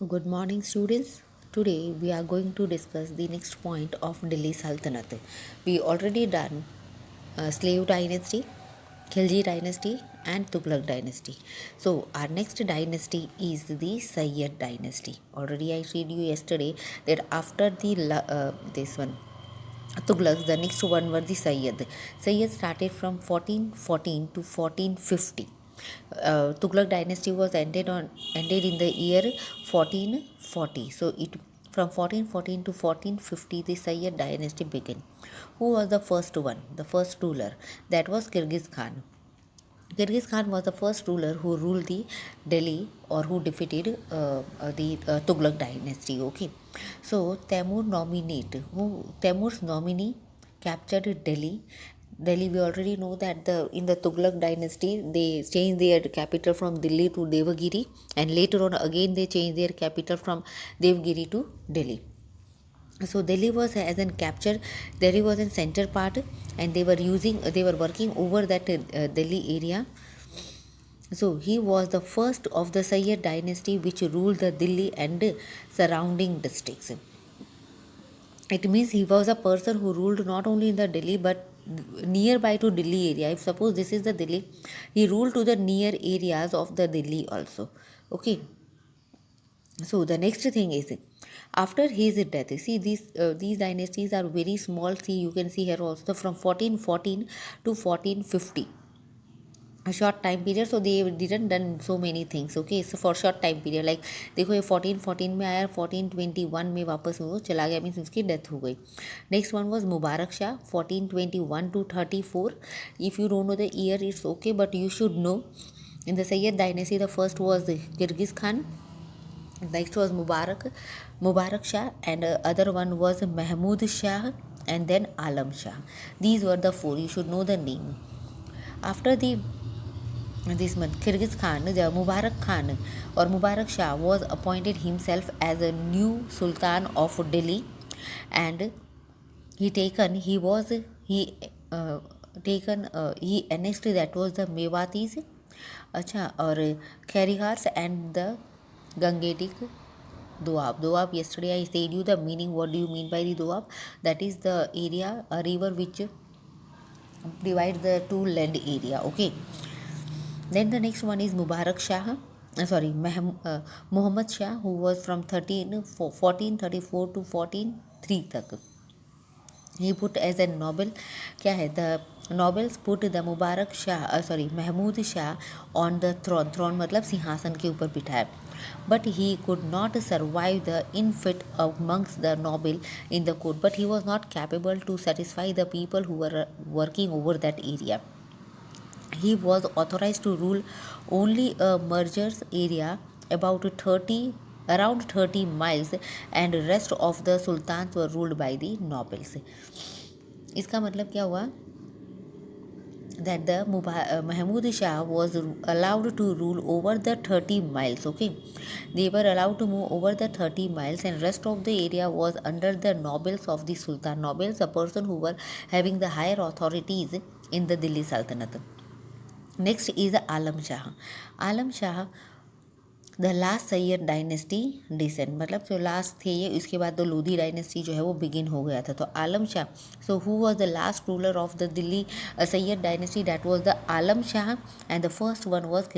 Good morning, students. Today we are going to discuss the next point of Delhi Sultanate. We already done slave dynasty, Khilji dynasty, and Tughlaq dynasty. So our next dynasty is the Sayyid dynasty. Already I said you yesterday that after the this one Tughlaqs, the next one were the Sayyid. Sayyid started from 1414 to 1450. Tughlaq dynasty was ended in the year 1440. So it from 1414 to 1450 the Sayyid dynasty began. Who was the first one? The first ruler, that was Kyrgyz Khan. Genghis Khan was the first ruler who ruled the Delhi or who defeated the Tughlaq dynasty. Okay, so Timur's nominee captured Delhi. Delhi, we already know that in the Tughlaq dynasty they changed their capital from Delhi to Devagiri, and later on again they changed their capital from Devagiri to Delhi. So Delhi was as in capture. Delhi was in center part, and they were working over that Delhi area. So he was the first of the Sayyid dynasty which ruled the Delhi and surrounding districts. It means he was a person who ruled not only in the Delhi but nearby to Delhi area. If suppose this is the Delhi, he ruled to the near areas of the Delhi also. Okay. So the next thing is, after his death, see these dynasties are very small. See, you can see here also from 1414 to 1450, a short time period. So they didn't done so many things. Okay, so for short time period, like देखो ये 1414 में आया, 1421 में वापस वो चला गया, means उसकी डेथ हो गई. Next one was Mubarak Shah 1421 to 34. If you don't know the year it's okay, but you should know. In the Sayyid dynasty, the first was the Kyrgyz Khan, next was Mubarak Shah, and other one was Mahmud Shah, and then Alam Shah. These were the four. You should know the name. After this month, Kyrgyz Khan, the Mubarak Khan or Mubarak Shah was appointed himself as a new Sultan of Delhi, and he annexed, that was the Mewatis, अच्छा, और Khairihars and the Gangetic Doab. Doab, yesterday I said you the meaning. What do you mean by the Doab? That is the area, a river which divides the two land area. Okay. Then the next one is Mubarak Shah. Muhammad Shah, who was from 1434 to 143 तक. He put as a noble, क्या है, the nobles put the Mahmood Shah on the throne मतलब सिंहासन के ऊपर बिठाया. But he could not survive the infit amongst the noble in the court, but he was not capable to satisfy the people who were working over that area. He was authorized to rule only a mergers area around 30 miles, and rest of the sultans were ruled by the nobles. इसका मतलब क्या हुआ, that the Mahmud Shah was allowed to rule over the 30 miles. Okay, they were allowed to move over the 30 miles, and rest of the area was under the nobles of the sultan. Nobles, a person who were having the higher authorities in the Delhi Sultanate. Next is Alam Shah. Alam Shah the last Sayyid dynasty descent, मतलब जो last थे ये, इसके बाद तो Lodhi dynasty जो है वो बिगिन हो गया था. तो Alam Shah, so who was the last ruler of the Delhi Sayyid dynasty, that was the Alam Shah, and the first one was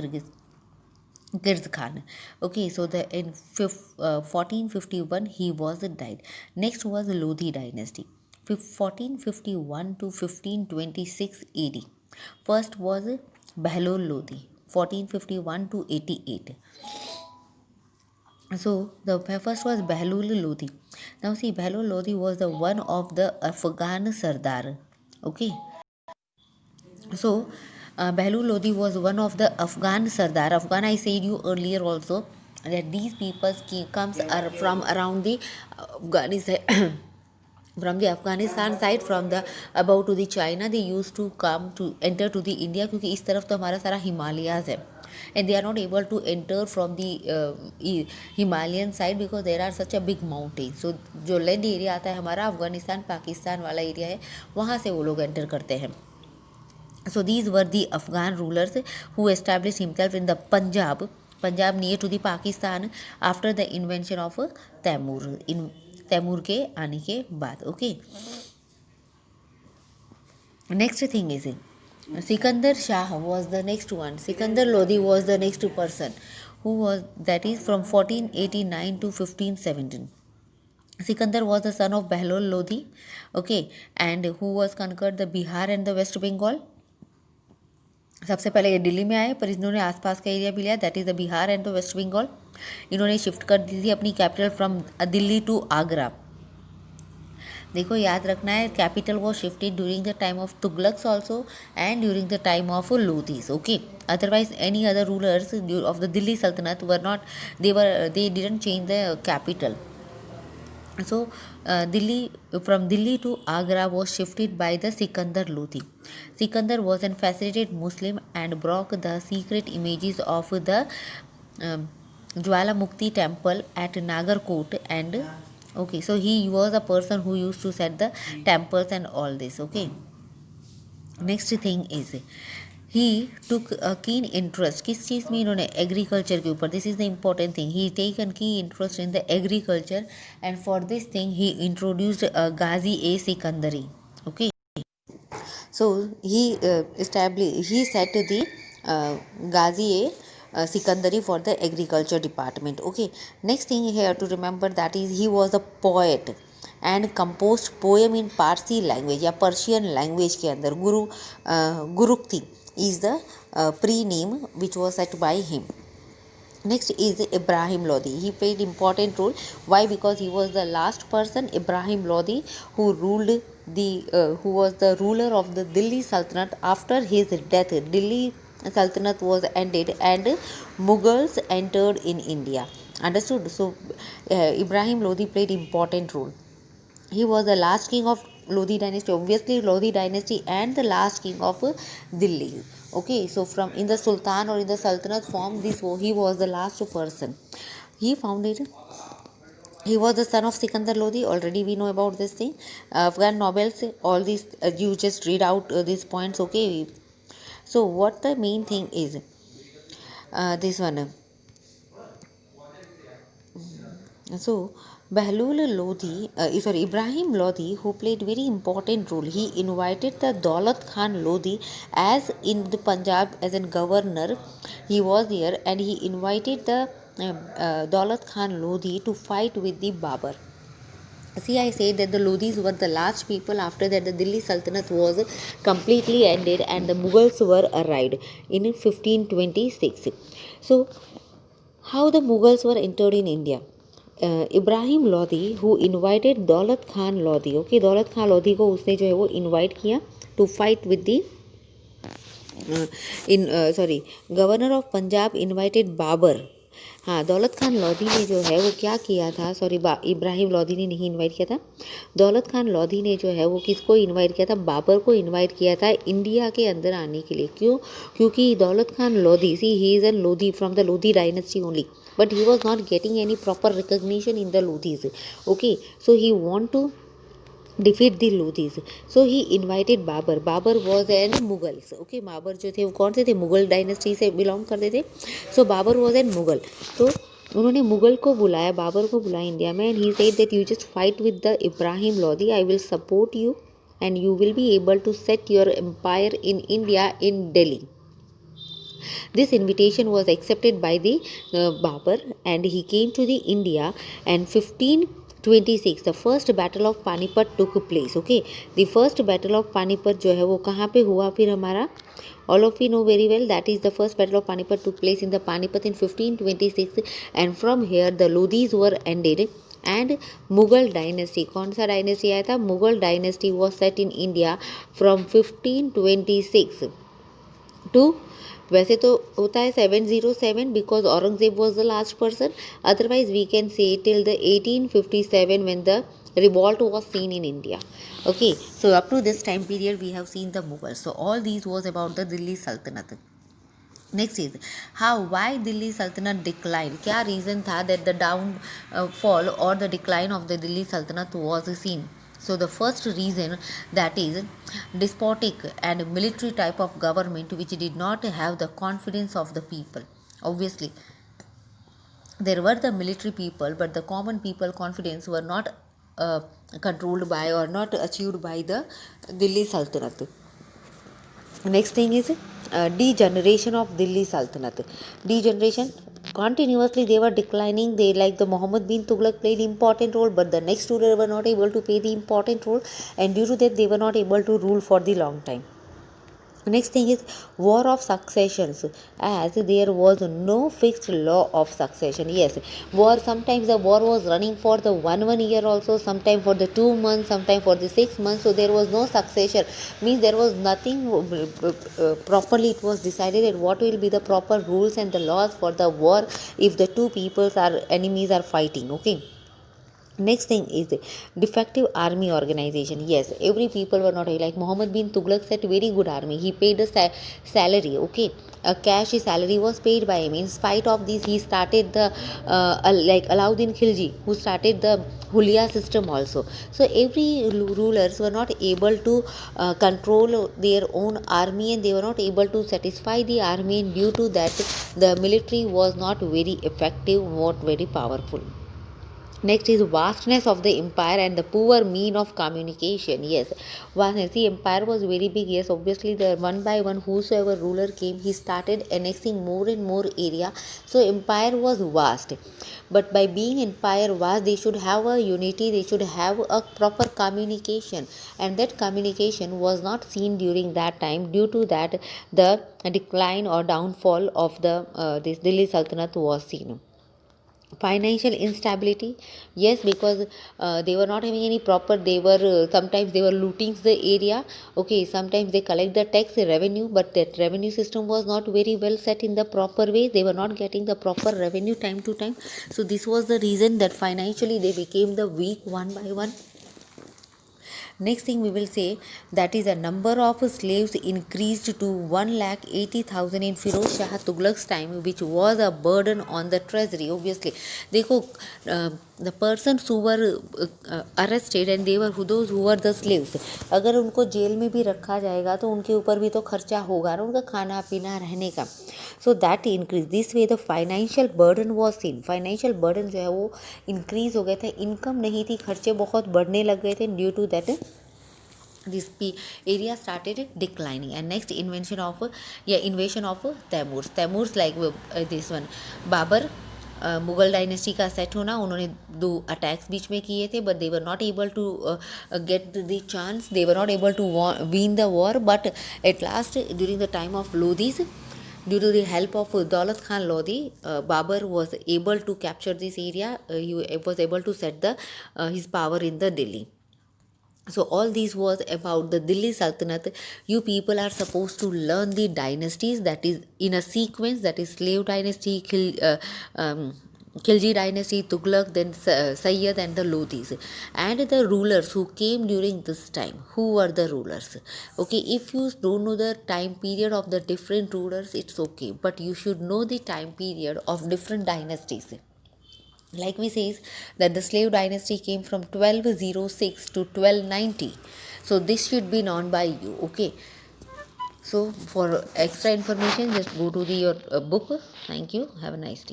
Girz Khan. Okay, so in 1451 he was died. Next was Lodhi dynasty, 1451 to 1526 AD. First was Bahlol Lodhi, 1451 to 88. So the first was Bahlol Lodhi. Now see, Bahlol Lodhi was the one of the Afghan Sardar. Okay, so Bahlul Lodi was one of the Afghan Sardar. Afghan, I said you earlier also that these people comes are from around the Afghanistan. From the Afghanistan side, from the about to the China, they used to come to enter to the India, क्योंकि इस तरफ तो हमारा सारा हिमालयाज है, and they are not able to enter from the Himalayan side because there are such a big mountain. So जो land area आता है हमारा अफगानिस्तान पाकिस्तान वाला एरिया है, वहाँ से वो लोग एंटर करते हैं. So these were the Afghan rulers who established himself in the Punjab Punjab near to the Pakistan after the invention of Taimur, इन तैमूर के आने के बाद. Okay, next thing is Sikandar Shah was the next one. Sikandar Lodi was the next person who was, that is from 1489 to 1517. Sikandar was the son of Behlol Lodi, okay, and who was conquered the Bihar and the West Bengal. सबसे पहले ये दिल्ली में आए, पर इन्होंने आसपास का area भी लिया, that is the Bihar and the West Bengal. इन्होंने शिफ्ट कर दी थी अपनी capital from Delhi to Agra. देखो याद रखना है, capital was shifted during the time of Tughlaqs also and during the time of Lodhis. Okay, otherwise any other rulers of the Delhi Sultanate were not, they didn't change the capital. So Delhi, from Delhi to Agra was shifted by the Sikandar Lodi. Sikandar was an fascinated Muslim and broke the secret images of the Jwalamukhi temple at Nagarkot. And okay, so he was a person who used to set the temples and all this. Okay, next thing is he took a keen interest. किस चीज़ में इन्होंने, agriculture के ऊपर. This is the important thing. He taken की interest in the agriculture and for this thing he introduced Gazi e Sikandari. Okay, so he set the Ghazi a Sikandari for the agriculture department. Okay, next thing here to remember, that is he was a poet and composed poem in Parsi language या Persian language के अंदर. Gurukti is the pre-name which was set by him. Next is Ibrahim Lodi. He played important role. Why? Because he was the last person, Ibrahim Lodi, who ruled who was the ruler of the Delhi Sultanate. After his death, Delhi Sultanate was ended and Mughals entered in India. Understood? So Ibrahim Lodi played important role. He was the last king of Lodi dynasty, obviously Lodi dynasty, and the last king of Delhi. Okay, so from in the Sultan or in the Sultanate form, he was the last person. He founded. He was the son of Sikandar Lodi. Already we know about this thing. Afghan nobles, all these you just read out these points. Okay, so what the main thing is, this one. So Ibrahim Lodi, who played very important role. He invited the Daulat Khan Lodi as in the Punjab as a governor. He was there and he invited the Daulat Khan Lodi to fight with the Babur. See, I say that the Lodis were the last people. After that, the Delhi Sultanate was completely ended and the Mughals were arrived in 1526. So, how the Mughals were entered in India? Ibrahim Lodhi who invited दौलत Khan Lodhi. Okay, दौलत खान लोधी को उसने जो है वो invite किया to fight with the governor of Punjab invited Babur. हाँ, दौलत खान लोधी ने जो है वो क्या किया था, इब्राहिम लोधी ने नहीं इनवाइट किया था. दौलत खान लोधी ने जो है वो किसको इनवाइट किया था, बाबर को इनवाइट किया था इंडिया के अंदर आने के लिए. क्यों? क्योंकि Daulat Khan Lodhi, see he is an Lodhi from the Lodhi dynasty only, but he was not getting any proper recognition in the Lodhis. Okay, so he want to defeat the Lodhis, so he invited Babur. Babur was an Mughals. Okay, Babur जो थे वो कौन से थे, Mughal dynasty से belong करते थे. so Babar was an Mughal. तो उन्होंने मुगल को बुलाया, बाबर को बुलाया इंडिया में, and he said that you just fight with the Ibrahim Lodi, I will support you and you will be able to set your empire in India in Delhi. This invitation was accepted by the Babur and he came to the India, and 1526 the first battle of Panipat took place. Okay, the first battle of Panipat जो है वो कहाँ पे हुआ फिर हमारा, all of you know very well, that is the first battle of Panipat took place in the Panipat in 1526, and from here the Lodhis were ended and Mughal dynasty, कौन सा dynasty आया था, Mughal dynasty was set in India from 1526 to, वैसे तो होता है 707 because Aurangzeb was the last person, otherwise we can say till the 1857 when the revolt was seen in India. Okay, so up to this time period we have seen the Mughals. So all these was about the Delhi Sultanate. Next is why Delhi Sultanate declined. क्या reason था that the downfall or the decline of the Delhi Sultanate was seen. So the first reason, that is despotic and military type of government which did not have the confidence of the people. Obviously there were the military people, but the common people confidence were not uh, controlled by or not achieved by the Delhi Sultanate. Next thing is degeneration of Delhi Sultanate. Degeneration, continuously they were declining. They, like the Muhammad bin Tughlaq, played important role, but the next ruler were not able to play the important role, and due to that they were not able to rule for the long time. Next thing is war of successions, as there was no fixed law of succession. Yes, war, sometimes the war was running for the one year also, sometime for the 2 months, sometime for the 6 months. So there was no succession, means there was nothing properly. It was decided that what will be the proper rules and the laws for the war if the two peoples are enemies are fighting. Okay. Next thing is the defective army organization. Yes, every people were not like Muhammad bin Tughlaq set very good army. He paid a salary. Okay, a cash salary was paid by him. In spite of this, he started the like Alauddin Khilji, who started the Hulia system also. So every rulers were not able to control their own army, and they were not able to satisfy the army. And due to that, the military was not very effective, not very powerful. Next is vastness of the empire and the poor mean of communication. Yes, vastness. The empire was very big. Yes, obviously, the one by one, whosoever ruler came, he started annexing more and more area. So empire was vast. But by being empire vast, they should have a unity. They should have a proper communication, and that communication was not seen during that time. Due to that, the decline or downfall of the this Delhi Sultanate was seen. Financial instability, yes, because they were not having any proper, they were sometimes they were looting the area. Okay, sometimes they collect the tax revenue, but that revenue system was not very well set in the proper way. They were not getting the proper revenue time to time. So this was the reason that financially they became the weak one by one. Next thing we will say, that is a number of slaves increased to 1,80,000 in Firoz Shah Tughlaq's time, which was a burden on the treasury. Obviously, देखो the persons who were arrested and they were those who were the slaves, अगर उनको jail में भी रखा जाएगा तो उनके ऊपर भी तो खर्चा होगा ना, उनका खाना पीना रहने का. So that increase, this way the financial burden was seen. Financial burden जो है वो increase हो गए थे, इनकम नहीं थी, खर्चे बहुत बढ़ने लग गए थे. Due to that this area started declining. And next invasion of Taimurs, like this one Babar, Mughal dynasty का सेट होना. उन्होंने 2 अटैक्स बीच में किए थे, but they were not able to get the chance. They were not able to win the war. But at last during the time of Lodis, due to the help of Daulat Khan Lodi, Babur was able to capture this area. He was able to set the his power in the Delhi. So all these was about the Delhi Sultanate. You people are supposed to learn the dynasties, that is in a sequence, that is slave dynasty, Khilji dynasty, Tughlaq, then Sayyid and the Lodhis, and the rulers who came during this time. Who were the rulers? Okay, if you don't know the time period of the different rulers, it's okay, but you should know the time period of different dynasties. Like we says that the slave dynasty came from 1206 to 1290. So this should be known by you. Okay, so for extra information, just go to the your book. Thank you, have a nice day.